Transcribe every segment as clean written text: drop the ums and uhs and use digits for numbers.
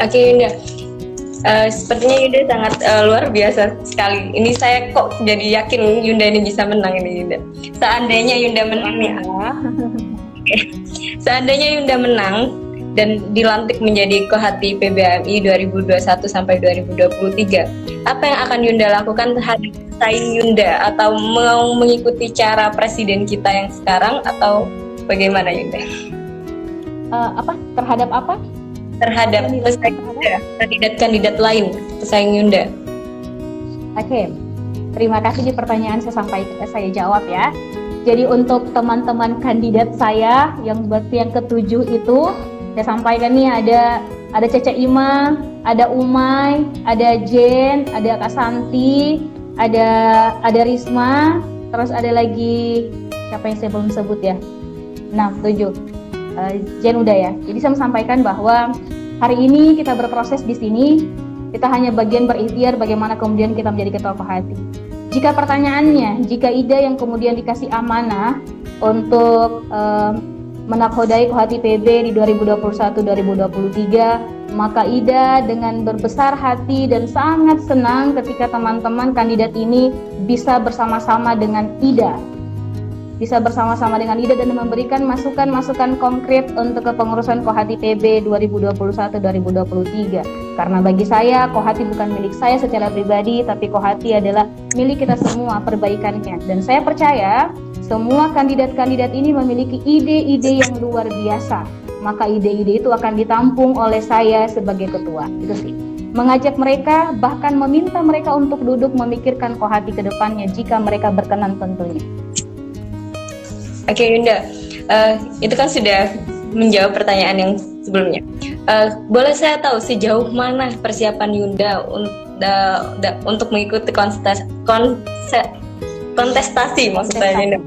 Oke Yunda, sepertinya Yunda sangat luar biasa sekali. Ini saya kok jadi yakin Yunda ini bisa menang ini Yunda. Seandainya Yunda menang ya. Seandainya Yunda menang dan dilantik menjadi Kohati PBAMI 2021 sampai 2023, apa yang akan Yunda lakukan terhadap saing Yunda, atau mau mengikuti cara presiden kita yang sekarang, atau bagaimana Yunda? Terhadap apa? Terhadap pesaing Yunda, kandidat-kandidat lain pesaing Yunda. Oke, terima kasih di pertanyaan saya jawab ya. Jadi untuk teman-teman kandidat saya yang ketujuh itu, saya sampaikan nih ada Cece Ima, ada Umay, ada Jen, ada Kak Santi, ada Risma, terus ada lagi siapa yang saya belum sebut ya. Nah, 7. Jen udah ya. Jadi saya sampaikan bahwa hari ini kita berproses di sini, kita hanya bagian berikhtiar bagaimana kemudian kita menjadi ketua Kohati. Jika pertanyaannya, jika Ida yang kemudian dikasih amanah untuk menakodai Kohati PB di 2021-2023, maka Ida dengan berbesar hati dan sangat senang ketika teman-teman kandidat ini bisa bersama-sama dengan Ida dan memberikan masukan-masukan konkret untuk kepengurusan Kohati PB 2021-2023. Karena bagi saya, Kohati bukan milik saya secara pribadi, tapi Kohati adalah milik kita semua perbaikannya. Dan saya percaya semua kandidat-kandidat ini memiliki ide-ide yang luar biasa. Maka ide-ide itu akan ditampung oleh saya sebagai ketua. Itu sih. Mengajak mereka, bahkan meminta mereka untuk duduk memikirkan Kohati ke depannya jika mereka berkenan tentunya. Oke Yunda, itu kan sudah menjawab pertanyaan yang sebelumnya. Boleh saya tahu sejauh mana persiapan Yunda untuk mengikuti kontestasi maksud saya Yunda?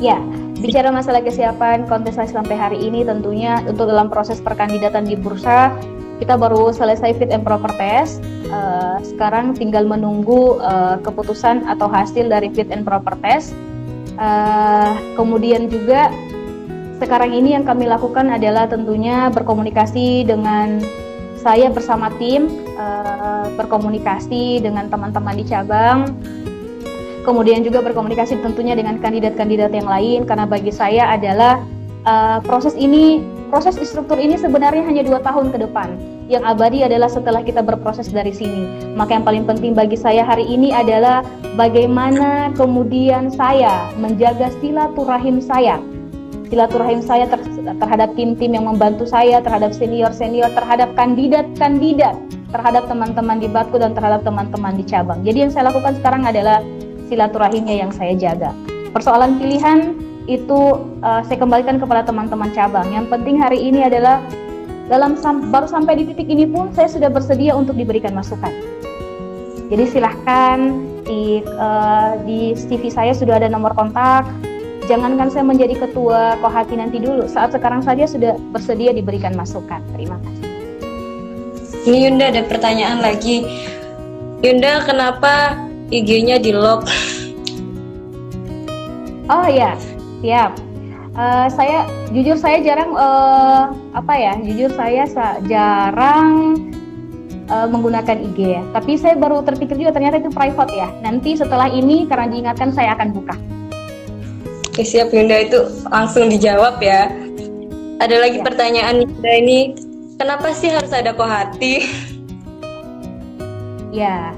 Ya, bicara masalah kesiapan kontestasi sampai hari ini, tentunya untuk dalam proses perkandidatan di bursa kita baru selesai fit and proper test. Sekarang tinggal menunggu keputusan atau hasil dari fit and proper test. Kemudian juga sekarang ini yang kami lakukan adalah tentunya berkomunikasi dengan saya bersama tim, berkomunikasi dengan teman-teman di cabang, kemudian juga berkomunikasi tentunya dengan kandidat-kandidat yang lain, karena bagi saya adalah proses struktur ini sebenarnya hanya 2 tahun ke depan. Yang abadi adalah setelah kita berproses dari sini. Maka yang paling penting bagi saya hari ini adalah bagaimana kemudian saya menjaga silaturahim saya terhadap tim-tim yang membantu saya, terhadap senior-senior, terhadap kandidat-kandidat, terhadap teman-teman di Batku dan terhadap teman-teman di cabang. Jadi yang saya lakukan sekarang adalah silaturahimnya yang saya jaga. Persoalan pilihan itu saya kembalikan kepada teman-teman cabang. Yang penting hari ini adalah baru sampai di titik ini pun saya sudah bersedia untuk diberikan masukan. Jadi silahkan di CV saya sudah ada nomor kontak. Jangankan saya menjadi ketua Kohati nanti dulu, saat sekarang saja sudah bersedia diberikan masukan. Terima kasih. Ini Yunda ada pertanyaan lagi. Yunda, kenapa IG-nya di-lock? Oh ya, siap. Jujur saya jarang jarang menggunakan IG ya. Tapi saya baru terpikir juga ternyata itu private ya. Nanti setelah ini karena diingatkan saya akan buka. Oke, siap Yunda, itu langsung dijawab ya. Ada lagi pertanyaan Yunda ini, kenapa sih harus ada Kohati? Ya,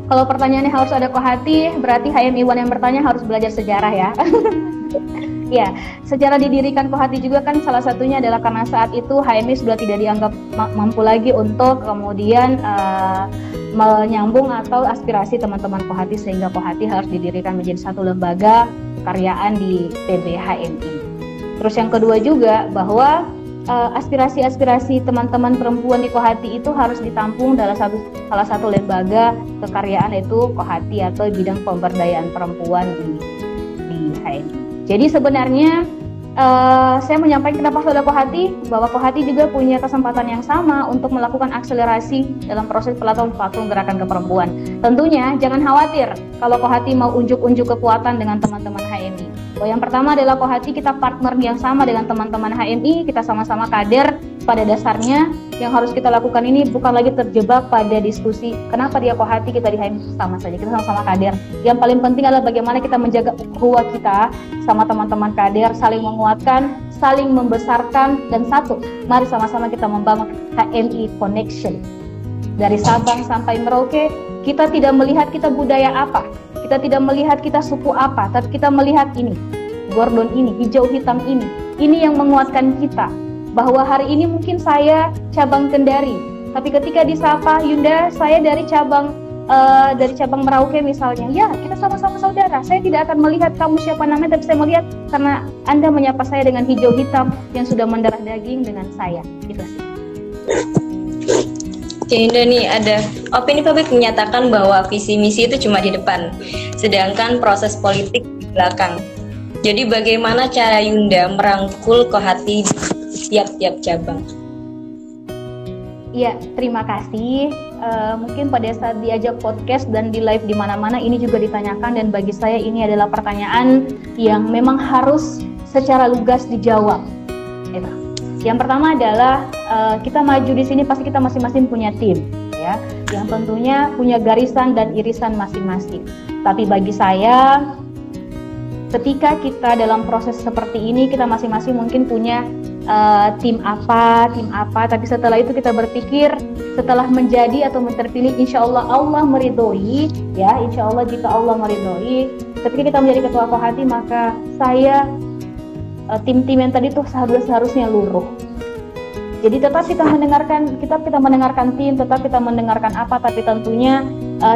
kalau pertanyaannya harus ada Kohati, berarti HM Iwan yang bertanya harus belajar sejarah ya. Ya, sejarah didirikan Kohati juga kan salah satunya adalah karena saat itu HMI sudah tidak dianggap mampu lagi untuk kemudian menyambung atau aspirasi teman-teman Kohati, sehingga Kohati harus didirikan menjadi satu lembaga karyaan di PB HMI. Terus yang kedua juga bahwa aspirasi-aspirasi teman-teman perempuan di Kohati itu harus ditampung dalam salah satu lembaga kekaryaan, yaitu Kohati atau bidang pemberdayaan perempuan di HMI. Jadi sebenarnya saya menyampaikan kenapa saudara Kohati, bahwa Kohati juga punya kesempatan yang sama untuk melakukan akselerasi dalam proses platform gerakan keperempuan. Tentunya jangan khawatir kalau Kohati mau unjuk-unjuk kekuatan dengan teman-teman HMI. Yang pertama adalah Kohati kita partner yang sama dengan teman-teman HMI, kita sama-sama kader. Pada dasarnya yang harus kita lakukan ini bukan lagi terjebak pada diskusi kenapa dia Kohati, kita di HMI, sama saja, kita sama-sama kader. Yang paling penting adalah bagaimana kita menjaga ukhuwah kita sama teman-teman kader, saling menguatkan, saling membesarkan, dan satu, mari sama-sama kita membangun HMI Connection. Dari Sabang sampai Merauke, kita tidak melihat kita budaya apa, kita tidak melihat kita suku apa, tapi kita melihat ini, Gordon ini, hijau hitam ini yang menguatkan kita. Bahwa hari ini mungkin saya cabang Kendari, tapi ketika disapa Yunda, saya dari cabang Merauke misalnya, ya kita sama-sama saudara. Saya tidak akan melihat kamu siapa namanya, tapi saya melihat karena Anda menyapa saya dengan hijau hitam yang sudah mendarah daging dengan saya. Gitu sih. Oke, Yunda nih ada opini publik menyatakan bahwa visi misi itu cuma di depan, sedangkan proses politik di belakang. Jadi bagaimana cara Yunda merangkul Kohati tiap-tiap cabang? Iya, terima kasih. Mungkin pada saat diajak podcast dan di live di mana-mana ini juga ditanyakan, dan bagi saya ini adalah pertanyaan yang memang harus secara lugas dijawab. Yang pertama adalah kita maju di sini pasti kita masing-masing punya tim, ya, yang tentunya punya garisan dan irisan masing-masing. Tapi bagi saya, ketika kita dalam proses seperti ini, kita masing-masing mungkin punya tim apa, tapi setelah itu kita berpikir, setelah menjadi atau terpilih, insya Allah Allah meridhoi, ya, insya Allah jika Allah meridhoi, ketika kita menjadi ketua Kohati, maka saya tim-tim yang tadi tuh seharusnya luruh. Jadi tetap kita mendengarkan tim, tetap kita mendengarkan apa, tapi tentunya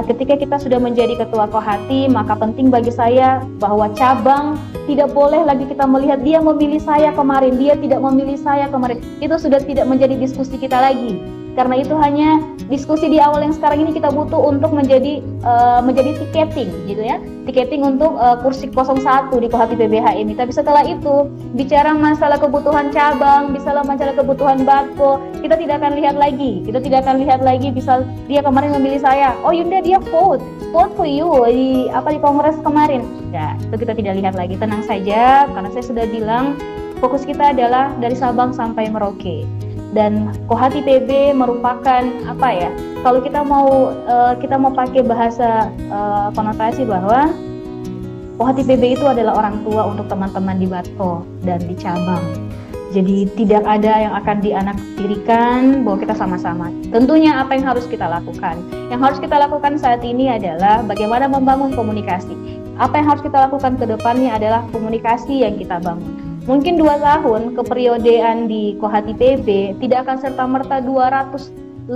ketika kita sudah menjadi ketua Kohati, maka penting bagi saya bahwa cabang tidak boleh lagi kita melihat dia memilih saya kemarin, dia tidak memilih saya kemarin. Itu sudah tidak menjadi diskusi kita lagi. Karena itu hanya diskusi di awal yang sekarang ini kita butuh untuk menjadi tiketing, gitu ya. Tiketing untuk kursi 01 di Kohati PBH ini. Tapi setelah itu bicara masalah kebutuhan cabang, bicara masalah kebutuhan Batko, kita tidak akan lihat lagi. Bisa dia kemarin memilih saya. Oh Yunda, dia vote for you di kongres kemarin. Ya, itu kita tidak lihat lagi. Tenang saja, karena saya sudah bilang fokus kita adalah dari Sabang sampai Merauke. Dan Kohati PB merupakan kalau kita mau pakai bahasa konotasi bahwa Kohati PB itu adalah orang tua untuk teman-teman di Batko dan di cabang. Jadi tidak ada yang akan dianaktirikan, bahwa kita sama-sama. Tentunya apa yang harus kita lakukan? Yang harus kita lakukan saat ini adalah bagaimana membangun komunikasi. Apa yang harus kita lakukan ke depannya adalah komunikasi yang kita bangun. Mungkin 2 tahun keperiodean di Kohati PB tidak akan serta-merta 220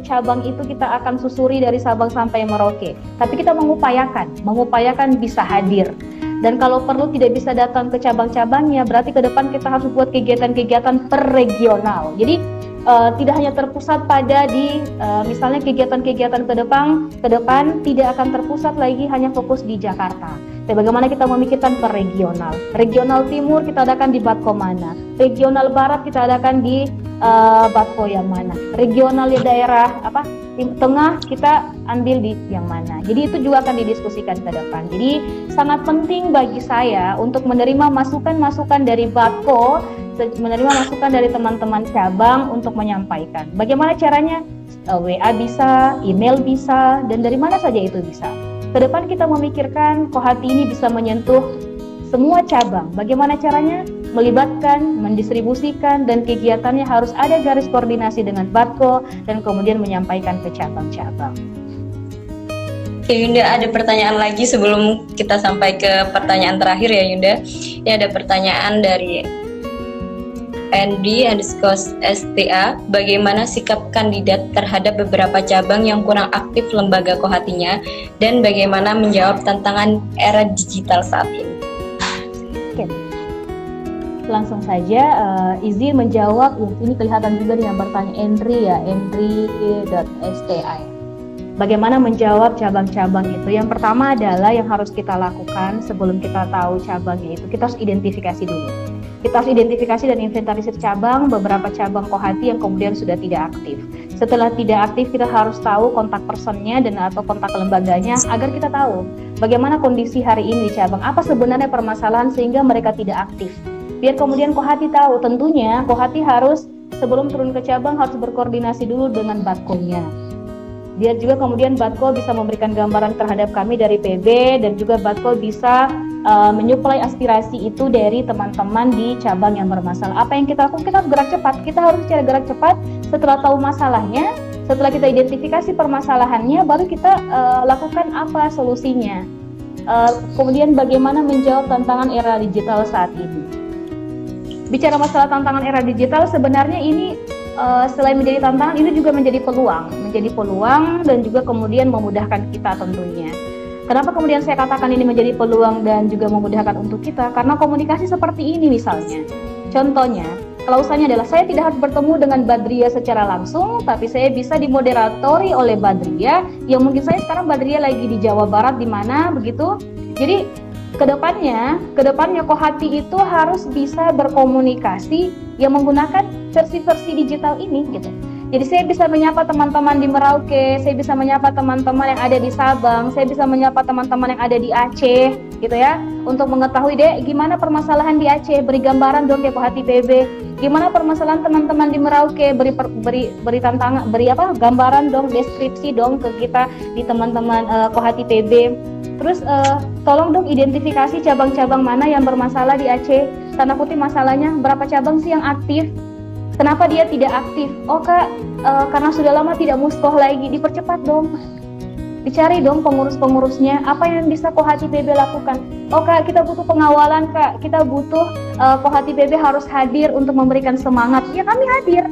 cabang itu kita akan susuri dari Sabang sampai Merauke. Tapi kita mengupayakan bisa hadir. Dan kalau perlu tidak bisa datang ke cabang-cabangnya, berarti ke depan kita harus buat kegiatan-kegiatan per regional. Jadi tidak hanya terpusat pada di misalnya kegiatan-kegiatan ke depan tidak akan terpusat lagi hanya fokus di Jakarta. Tapi bagaimana kita memikirkan per regional. Regional Timur kita adakan di Batko mana, regional Barat kita adakan di Batko yang mana, regional di daerah Tengah kita ambil di yang mana. Jadi itu juga akan didiskusikan ke depan. Jadi sangat penting bagi saya untuk menerima masukan-masukan dari Batko, menerima masukan dari teman-teman cabang untuk menyampaikan. Bagaimana caranya? WA bisa, email bisa, dan dari mana saja itu bisa. Ke depan kita memikirkan Kohati ini bisa menyentuh semua cabang. Bagaimana caranya? Melibatkan, mendistribusikan, dan kegiatannya harus ada garis koordinasi dengan Batko dan kemudian menyampaikan ke cabang-cabang. Oke Yunda, ada pertanyaan lagi sebelum kita sampai ke pertanyaan terakhir ya Yunda. Ini ada pertanyaan dari Andy_STA, bagaimana sikap kandidat terhadap beberapa cabang yang kurang aktif lembaga Kohatinya, dan bagaimana menjawab tantangan era digital saat ini? Oke. Langsung saja izin menjawab. Ini kelihatan juga yang bertanya Andri_STA. Bagaimana menjawab cabang-cabang itu? Yang pertama adalah yang harus kita lakukan sebelum kita tahu cabangnya itu, kita harus identifikasi dulu. Kita harus identifikasi dan inventarisir cabang, beberapa cabang Kohati yang kemudian sudah tidak aktif. Setelah tidak aktif, kita harus tahu kontak personnya dan atau kontak lembaganya agar kita tahu bagaimana kondisi hari ini di cabang, apa sebenarnya permasalahan sehingga mereka tidak aktif. Biar kemudian Kohati tahu, tentunya Kohati harus sebelum turun ke cabang harus berkoordinasi dulu dengan Batko-nya. Biar juga kemudian Batko bisa memberikan gambaran terhadap kami dari PB dan juga Batko bisa menyuplai aspirasi itu dari teman-teman di cabang yang bermasalah. Apa yang kita lakukan? Kita harus gerak cepat. Kita harus cara gerak cepat setelah tahu masalahnya, setelah kita identifikasi permasalahannya, baru kita lakukan apa solusinya. Kemudian bagaimana menjawab tantangan era digital saat ini. Bicara masalah tantangan era digital, sebenarnya ini selain menjadi tantangan, ini juga menjadi peluang dan juga kemudian memudahkan kita tentunya. Kenapa kemudian saya katakan ini menjadi peluang dan juga memudahkan untuk kita? Karena komunikasi seperti ini misalnya. Contohnya, klausannya adalah saya tidak harus bertemu dengan Badria secara langsung, tapi saya bisa dimoderatori oleh Badria, yang mungkin saya sekarang Badria lagi di Jawa Barat di mana begitu. Jadi kedepannya Kohati itu harus bisa berkomunikasi yang menggunakan versi-versi digital ini gitu. Jadi saya bisa menyapa teman-teman di Merauke, saya bisa menyapa teman-teman yang ada di Sabang, saya bisa menyapa teman-teman yang ada di Aceh, gitu ya. Untuk mengetahui deh gimana permasalahan di Aceh, beri gambaran dong ke Kohati PB. Gimana permasalahan teman-teman di Merauke, beri tantangan, gambaran dong, deskripsi dong ke kita di teman-teman Kohati PB. Terus tolong dong identifikasi cabang-cabang mana yang bermasalah di Aceh. Tanda kutip masalahnya, berapa cabang sih yang aktif? Kenapa dia tidak aktif? Oh kak, karena sudah lama tidak muskoh lagi. Dipercepat dong. Dicari dong pengurus-pengurusnya. Apa yang bisa Kohati PB lakukan? Oh kak, kita butuh pengawalan kak. Kita butuh Kohati PB harus hadir untuk memberikan semangat. Ya kami hadir.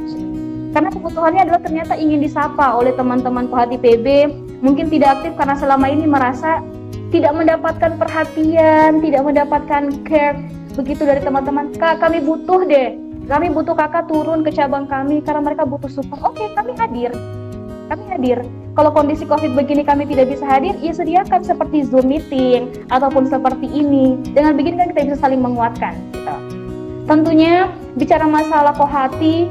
Karena kebutuhannya adalah ternyata ingin disapa oleh teman-teman Kohati PB. Mungkin tidak aktif karena selama ini merasa tidak mendapatkan perhatian, tidak mendapatkan care begitu dari teman-teman. Kak, kami butuh deh. Kami butuh kakak turun ke cabang kami karena mereka butuh support. Oke, kami hadir. Kalau kondisi COVID begini kami tidak bisa hadir, ya sediakan seperti Zoom meeting ataupun seperti ini. Dengan begini kan kita bisa saling menguatkan. Gitu. Tentunya bicara masalah Kohati,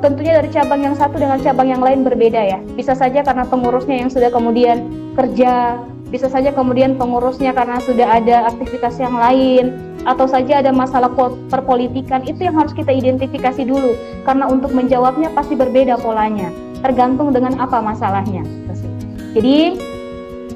tentunya dari cabang yang satu dengan cabang yang lain berbeda ya. Bisa saja karena pengurusnya yang sudah kemudian kerja, bisa saja kemudian pengurusnya karena sudah ada aktivitas yang lain, atau saja ada masalah perpolitikan. Itu yang harus kita identifikasi dulu, karena untuk menjawabnya pasti berbeda polanya, tergantung dengan apa masalahnya. Jadi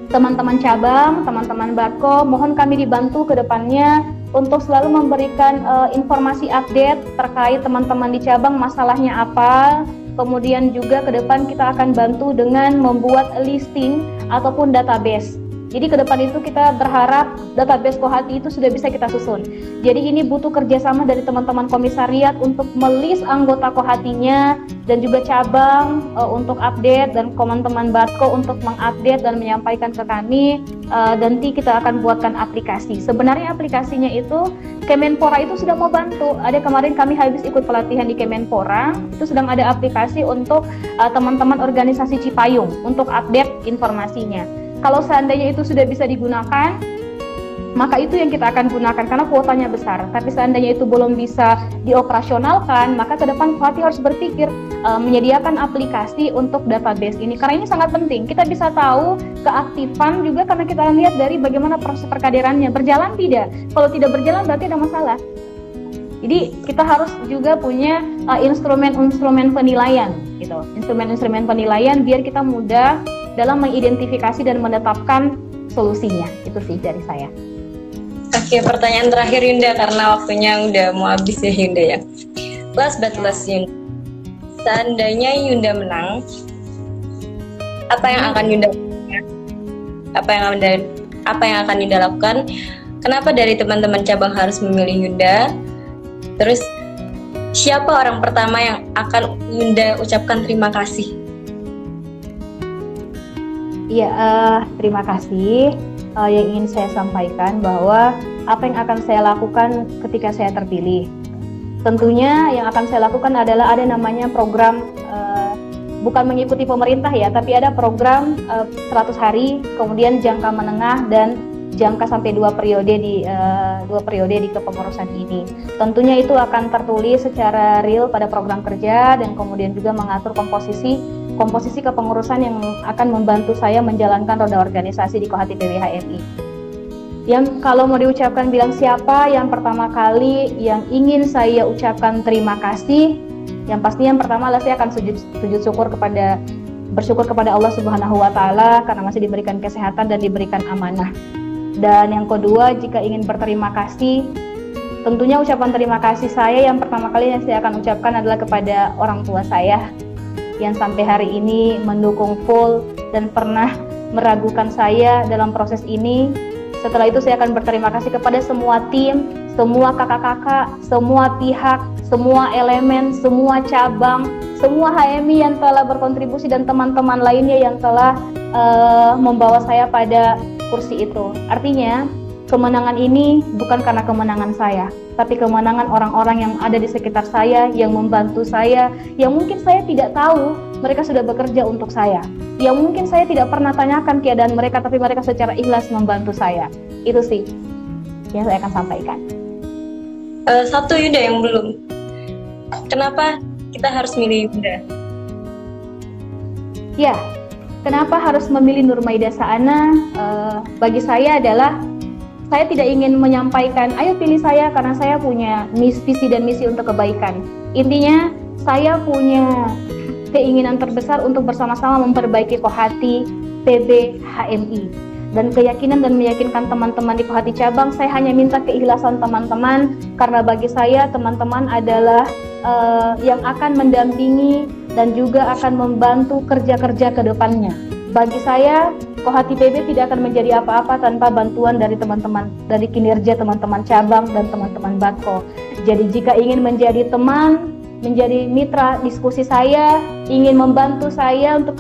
teman-teman cabang, teman-teman Batko, mohon kami dibantu ke depannya untuk selalu memberikan informasi update terkait teman-teman di cabang masalahnya apa. Kemudian juga ke depan kita akan bantu dengan membuat listing ataupun database. Jadi ke depan itu kita berharap database Kohati itu sudah bisa kita susun. Jadi ini butuh kerjasama dari teman-teman komisariat untuk melis anggota Kohatinya dan juga cabang untuk update, dan teman-teman Batko untuk mengupdate dan menyampaikan ke kami. Nanti kita akan buatkan aplikasi. Sebenarnya aplikasinya itu Kemenpora itu sudah mau bantu. Ada kemarin kami habis ikut pelatihan di Kemenpora, itu sedang ada aplikasi untuk teman-teman organisasi Cipayung untuk update informasinya. Kalau seandainya itu sudah bisa digunakan, maka itu yang kita akan gunakan karena kuotanya besar. Tapi seandainya itu belum bisa dioperasionalkan, maka ke depan Kohati harus berpikir menyediakan aplikasi untuk database ini. Karena ini sangat penting. Kita bisa tahu keaktifan juga karena kita lihat dari bagaimana proses perkaderannya. Berjalan tidak? Kalau tidak berjalan berarti ada masalah. Jadi kita harus juga punya instrumen-instrumen penilaian, gitu. Instrumen-instrumen penilaian biar kita mudah dalam mengidentifikasi dan menetapkan solusinya. Itu sih dari saya. Oke, pertanyaan terakhir Yunda karena waktunya udah mau habis ya Yunda ya. Last but last Yunda. Seandainya Yunda menang, apa yang akan Yunda lakukan? Apa yang akan Yunda lakukan? Kenapa dari teman-teman cabang harus memilih Yunda? Terus siapa orang pertama yang akan Yunda ucapkan terima kasih? Iya, terima kasih. Yang ingin saya sampaikan bahwa apa yang akan saya lakukan ketika saya terpilih. Tentunya yang akan saya lakukan adalah ada namanya program, bukan mengikuti pemerintah ya, tapi ada program 100 hari, kemudian jangka menengah dan jangka sampai 2 periode di kepengurusan ini. Tentunya itu akan tertulis secara real pada program kerja dan kemudian juga mengatur komposisi kepengurusan yang akan membantu saya menjalankan roda organisasi di Kohati PBHMI. Yang kalau mau diucapkan bilang siapa yang pertama kali yang ingin saya ucapkan terima kasih, yang pasti yang pertama adalah saya akan bersyukur kepada Allah Subhanahu wa taala karena masih diberikan kesehatan dan diberikan amanah. Dan yang kedua, jika ingin berterima kasih, tentunya ucapan terima kasih saya yang pertama kali yang saya akan ucapkan adalah kepada orang tua saya yang sampai hari ini mendukung full dan pernah meragukan saya dalam proses ini. Setelah itu saya akan berterima kasih kepada semua tim, semua kakak-kakak, semua pihak, semua elemen, semua cabang, semua HMI yang telah berkontribusi dan teman-teman lainnya yang telah membawa saya pada kursi itu. Artinya, kemenangan ini bukan karena kemenangan saya, tapi kemenangan orang-orang yang ada di sekitar saya, yang membantu saya, yang mungkin saya tidak tahu mereka sudah bekerja untuk saya, yang mungkin saya tidak pernah tanyakan keadaan mereka, tapi mereka secara ikhlas membantu saya. Itu sih yang saya akan sampaikan. Satu Yunda yang belum. Kenapa kita harus milih Yunda? Ya, kenapa harus memilih Nurmaida Saana? Bagi saya adalah saya tidak ingin menyampaikan, ayo pilih saya karena saya punya visi dan misi untuk kebaikan. Intinya, saya punya keinginan terbesar untuk bersama-sama memperbaiki Kohati PBHMI. Dan keyakinan dan meyakinkan teman-teman di Kohati cabang, saya hanya minta keikhlasan teman-teman, karena bagi saya teman-teman adalah yang akan mendampingi dan juga akan membantu kerja-kerja ke depannya. Bagi saya, Kohati PB tidak akan menjadi apa-apa tanpa bantuan dari teman-teman, dari kinerja teman-teman cabang dan teman-teman Batko. Jadi jika ingin menjadi teman, menjadi mitra diskusi saya, ingin membantu saya untuk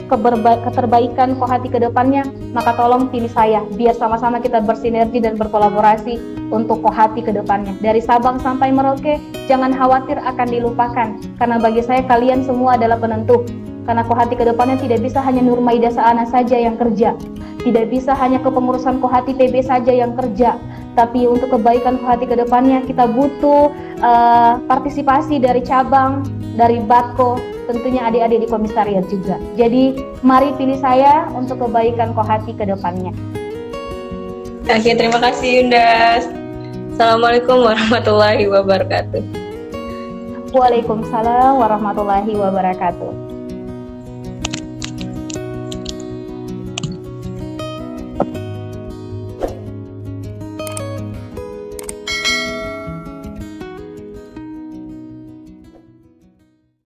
keterbaikan Kohati ke depannya, maka tolong pilih saya, biar sama-sama kita bersinergi dan berkolaborasi untuk Kohati ke depannya. Dari Sabang sampai Merauke, jangan khawatir akan dilupakan, karena bagi saya kalian semua adalah penentu. Karena Kohati ke depannya tidak bisa hanya Nurmaida Saana saja yang kerja, tidak bisa hanya kepengurusan Kohati PB saja yang kerja, tapi untuk kebaikan Kohati ke depannya kita butuh partisipasi dari cabang, dari Batko, tentunya adik-adik di komisariat juga. Jadi mari pilih saya untuk kebaikan Kohati ke depannya. Oke, terima kasih Yunda. Assalamualaikum warahmatullahi wabarakatuh. Waalaikumsalam warahmatullahi wabarakatuh.